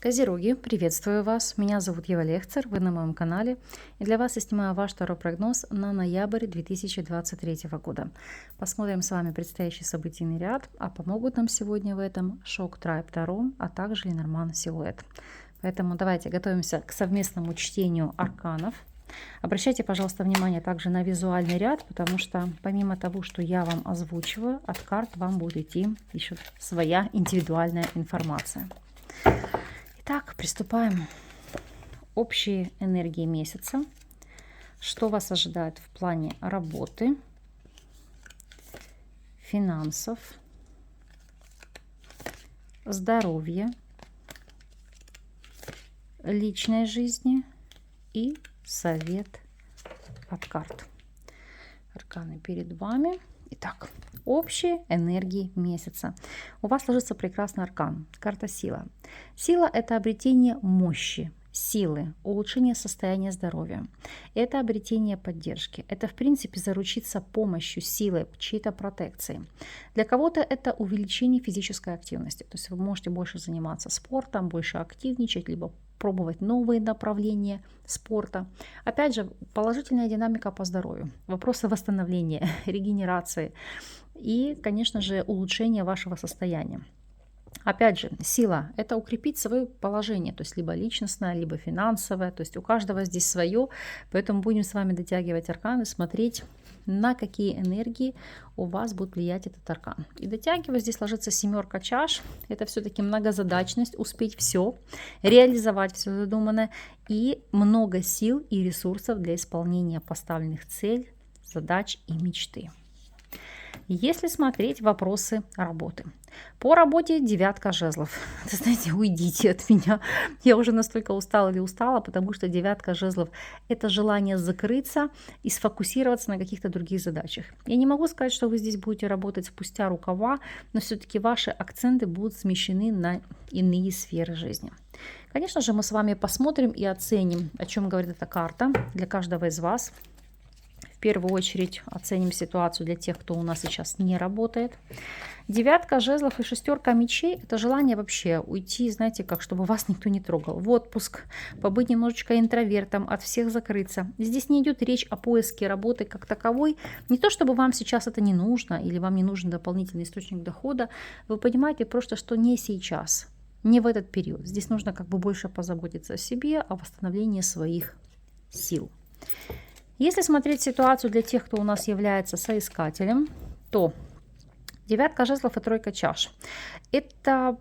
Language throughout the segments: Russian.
Козероги, приветствую вас. Меня зовут Ева Лехцер, вы на моем канале. И для вас я снимаю ваш второй прогноз на ноябрь 2023 года. Посмотрим с вами предстоящий событийный ряд, а помогут нам сегодня в этом Шок Трайб Таро, а также Ленорман Силуэт. Поэтому давайте готовимся к совместному чтению арканов. Обращайте, пожалуйста, внимание также на визуальный ряд, потому что помимо того, что я вам озвучиваю, от карт вам будет идти еще своя индивидуальная информация. Итак, приступаем. Общие энергии месяца. Что вас ожидает в плане работы, финансов, здоровья, личной жизни и совет от карт. Арканы перед вами. Итак, общие энергии месяца. У вас ложится прекрасный аркан. Карта сила. Сила – это обретение мощи, силы, улучшение состояния здоровья. Это обретение поддержки. Это, в принципе, заручиться помощью, силой, чьей-то протекцией. Для кого-то это увеличение физической активности. То есть вы можете больше заниматься спортом, больше активничать, либо пробовать новые направления спорта. Опять же, положительная динамика по здоровью. Вопросы восстановления, регенерации и, конечно же, улучшения вашего состояния. Опять же, сила – это укрепить свое положение, то есть либо личностное, либо финансовое, то есть у каждого здесь свое, поэтому будем с вами дотягивать арканы, смотреть, на какие энергии у вас будет влиять этот аркан. И дотягивая, здесь ложится семерка чаш, это все-таки многозадачность, успеть все, реализовать все задуманное и много сил и ресурсов для исполнения поставленных целей, задач и мечты. Если смотреть вопросы работы. По работе девятка жезлов. Вы знаете, уйдите от меня. Я уже настолько устала, потому что девятка жезлов – это желание закрыться и сфокусироваться на каких-то других задачах. Я не могу сказать, что вы здесь будете работать спустя рукава, но все-таки ваши акценты будут смещены на иные сферы жизни. Конечно же, мы с вами посмотрим и оценим, о чем говорит эта карта для каждого из вас. В первую очередь оценим ситуацию для тех, кто у нас сейчас не работает. Девятка жезлов и шестерка мечей – это желание вообще уйти, знаете, как, чтобы вас никто не трогал. В отпуск, побыть немножечко интровертом, от всех закрыться. Здесь не идет речь о поиске работы как таковой. Не то, чтобы вам сейчас это не нужно или вам не нужен дополнительный источник дохода. Вы понимаете просто, что не сейчас, не в этот период. Здесь нужно как бы больше позаботиться о себе, о восстановлении своих сил. Если смотреть ситуацию для тех, кто у нас является соискателем, то девятка жезлов и тройка чаш. Это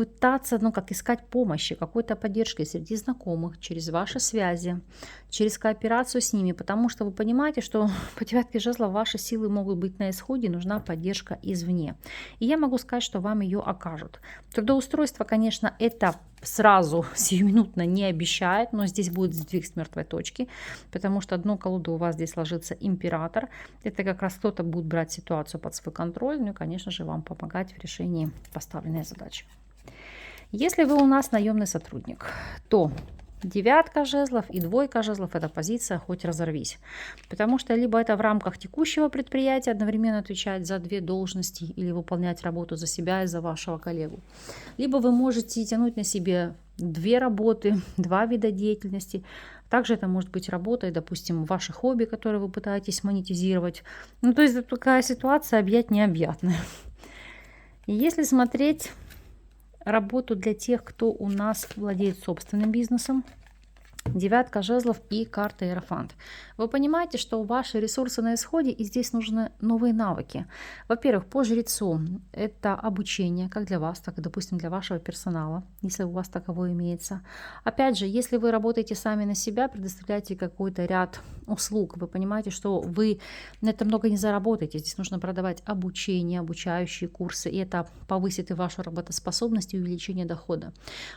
пытаться, искать помощи, какой-то поддержки среди знакомых, через ваши связи, через кооперацию с ними, потому что вы понимаете, что по девятке жезлов ваши силы могут быть на исходе, нужна поддержка извне. И я могу сказать, что вам ее окажут. Трудоустройство, конечно, это сразу, сиюминутно не обещает, но здесь будет сдвиг с мертвой точки, потому что дно колоды у вас здесь ложится император. Это как раз кто-то будет брать ситуацию под свой контроль, ну и, конечно же, вам помогать в решении поставленной задачи. Если вы у нас наемный сотрудник, то девятка жезлов и двойка жезлов – это позиция «хоть разорвись». Потому что либо это в рамках текущего предприятия одновременно отвечать за две должности или выполнять работу за себя и за вашего коллегу. Либо вы можете тянуть на себе две работы, два вида деятельности. Также это может быть работа, допустим, ваше хобби, которое вы пытаетесь монетизировать. То есть такая ситуация объять необъятная. И если смотреть работу для тех, кто у нас владеет собственным бизнесом, девятка жезлов и карта Иерофант. Вы понимаете, что ваши ресурсы на исходе, и здесь нужны новые навыки. Во-первых, по жрецу это обучение, как для вас, так и, допустим, для вашего персонала, если у вас таковое имеется. Опять же, если вы работаете сами на себя, предоставляете какой-то ряд услуг, вы понимаете, что вы на это много не заработаете. Здесь нужно продавать обучение, обучающие курсы, и это повысит и вашу работоспособность, и увеличение дохода.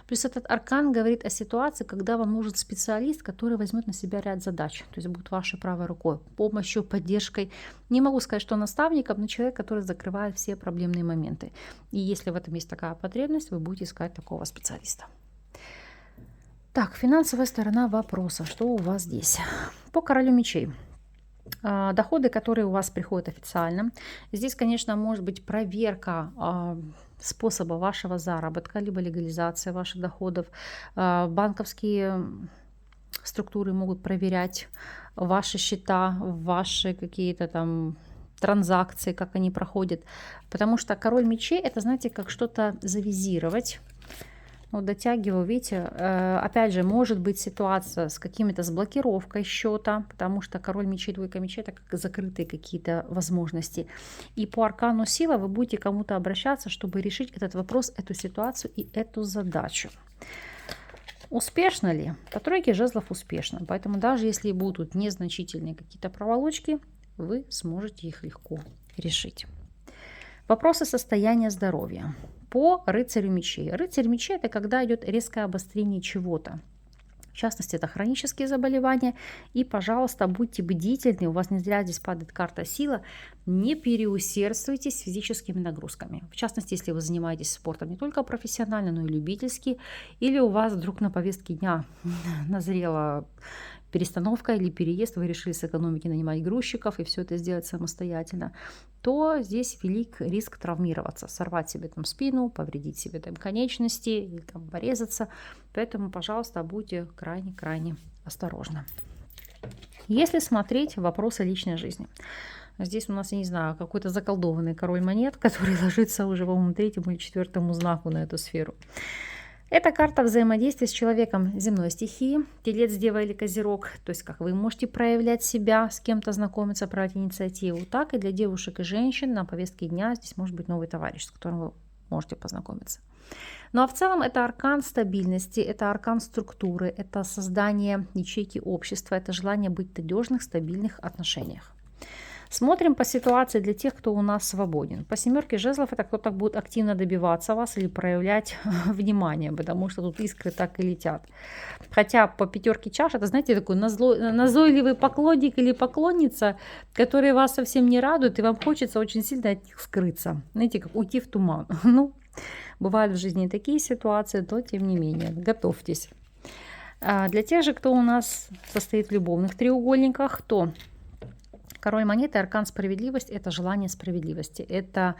Плюс этот аркан говорит о ситуации, когда вам нужен специалист, который возьмет на себя ряд задач, то есть будет вашей правой рукой, помощью, поддержкой. Не могу сказать, что наставником, но человек, который закрывает все проблемные моменты. И если в этом есть такая потребность, вы будете искать такого специалиста. Так, финансовая сторона вопроса. Что у вас здесь? По королю мечей. доходы, которые у вас приходят официально. Здесь, конечно, может быть проверка способа вашего заработка, либо легализация ваших доходов. Банковские структуры могут проверять ваши счета, ваши какие-то там транзакции, как они проходят. Потому что король мечей — это, знаете, как что-то завизировать. Вот дотягиваю, видите, опять же, может быть ситуация с какими-то, с блокировкой счета, потому что король мечей, двойка мечей — это как закрытые какие-то возможности. И по аркану сила вы будете кому-то обращаться, чтобы решить этот вопрос, эту ситуацию и эту задачу. Успешно ли? По тройке жезлов успешно. Поэтому даже если будут незначительные какие-то проволочки, вы сможете их легко решить. Вопросы состояния здоровья. По рыцарю мечей. Рыцарь мечей — это когда идет резкое обострение чего-то. В частности, это хронические заболевания. И, пожалуйста, будьте бдительны. У вас не зря здесь падает карта сила. Не переусердствуйте с физическими нагрузками. В частности, если вы занимаетесь спортом не только профессионально, но и любительски. Или у вас вдруг на повестке дня назрела перестановка или переезд, вы решили сэкономить и нанимать грузчиков, и все это сделать самостоятельно, то здесь велик риск травмироваться, сорвать себе там спину, повредить себе там конечности или там порезаться. Поэтому, пожалуйста, будьте крайне-крайне осторожны. Если смотреть вопросы личной жизни. Здесь у нас, я не знаю, какой-то заколдованный король монет, который ложится уже, по-моему, 3-му или 4-му знаку на эту сферу. Это карта взаимодействия с человеком земной стихии, Телец, Дева или Козерог. То есть как вы можете проявлять себя, с кем-то знакомиться, проявить инициативу, так и для девушек и женщин на повестке дня здесь может быть новый товарищ, с которым вы можете познакомиться. Ну а в целом это аркан стабильности, это аркан структуры, это создание ячейки общества, это желание быть в надежных, стабильных отношениях. Смотрим по ситуации для тех, кто у нас свободен. По семерке жезлов это кто-то будет активно добиваться вас или проявлять внимание, потому что тут искры так и летят. Хотя по пятерке чаш это, знаете, такой назойливый поклонник или поклонница, которые вас совсем не радуют, и вам хочется очень сильно от них скрыться. Знаете, как уйти в туман. Ну, бывают в жизни такие ситуации, но тем не менее, готовьтесь. Для тех же, кто у нас состоит в любовных треугольниках, то король монеты, аркан справедливость — это желание справедливости. Это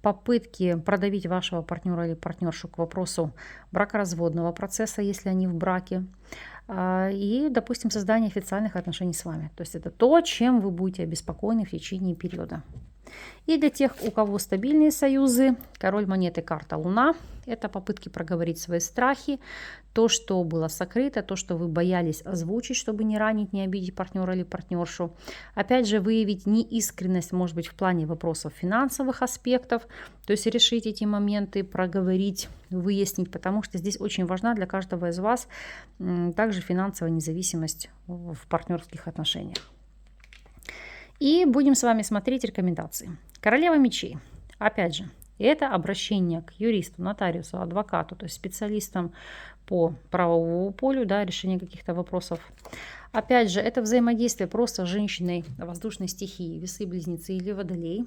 попытки продавить вашего партнера или партнершу к вопросу бракоразводного процесса, если они в браке. И, допустим, создание официальных отношений с вами. То есть это то, чем вы будете обеспокоены в течение периода. И для тех, у кого стабильные союзы, король монеты, карта Луна. Это попытки проговорить свои страхи, то, что было сокрыто, то, что вы боялись озвучить, чтобы не ранить, не обидеть партнера или партнершу. Опять же, выявить неискренность, может быть, в плане вопросов финансовых аспектов, то есть решить эти моменты, проговорить, выяснить, потому что здесь очень важна для каждого из вас также финансовая независимость в партнерских отношениях. И будем с вами смотреть рекомендации. Королева мечей. Опять же, это обращение к юристу, нотариусу, адвокату, то есть специалистам по правовому полю, да, решение каких-то вопросов. Опять же, это взаимодействие просто с женщиной воздушной стихии, весы, близнецы или водолей.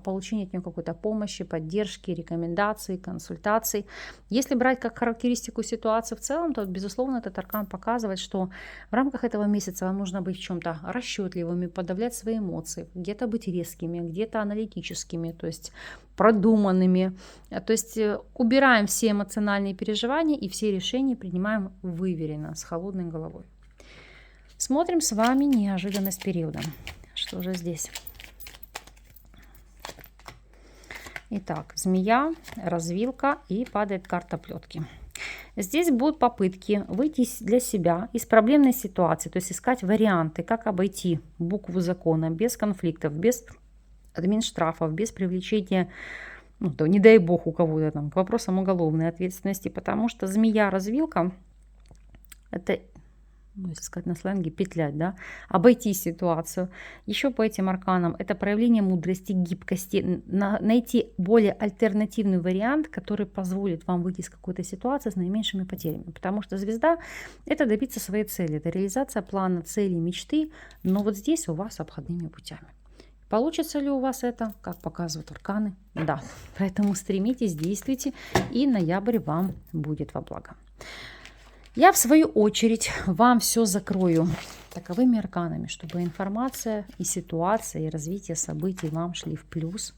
Получение от нее какой-то помощи, поддержки, рекомендаций, консультаций. Если брать как характеристику ситуации в целом, то, безусловно, этот аркан показывает, что в рамках этого месяца вам нужно быть в чем-то расчетливыми, подавлять свои эмоции, где-то быть резкими, где-то аналитическими, то есть продуманными. То есть убираем все эмоциональные переживания и все решения принимаем выверенно, с холодной головой. Смотрим с вами неожиданность периода. Что же здесь? Итак, змея, развилка и падает карта плетки. Здесь будут попытки выйти для себя из проблемной ситуации, то есть искать варианты, как обойти букву закона без конфликтов, без админштрафов, без привлечения, ну, не дай бог у кого-то там, к вопросам уголовной ответственности, потому что змея-развилка — это, если сказать на сленге, петлять, да, обойти ситуацию. Еще по этим арканам это проявление мудрости, гибкости, найти более альтернативный вариант, который позволит вам выйти из какой-то ситуации с наименьшими потерями. Потому что звезда — это добиться своей цели, это реализация плана, цели, мечты, но вот здесь у вас обходными путями. Получится ли у вас это, как показывают арканы? Да. Поэтому стремитесь, действуйте, и ноябрь вам будет во благо. Я, в свою очередь, вам все закрою таковыми арканами, чтобы информация и ситуация, и развитие событий вам шли в плюс.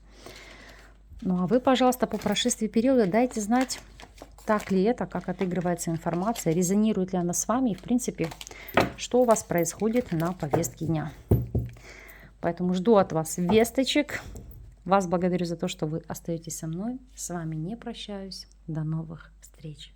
Ну а вы, пожалуйста, по прошествии периода дайте знать, так ли это, как отыгрывается информация, резонирует ли она с вами и, в принципе, что у вас происходит на повестке дня. Поэтому жду от вас весточек. Вас благодарю за то, что вы остаетесь со мной. С вами не прощаюсь. До новых встреч.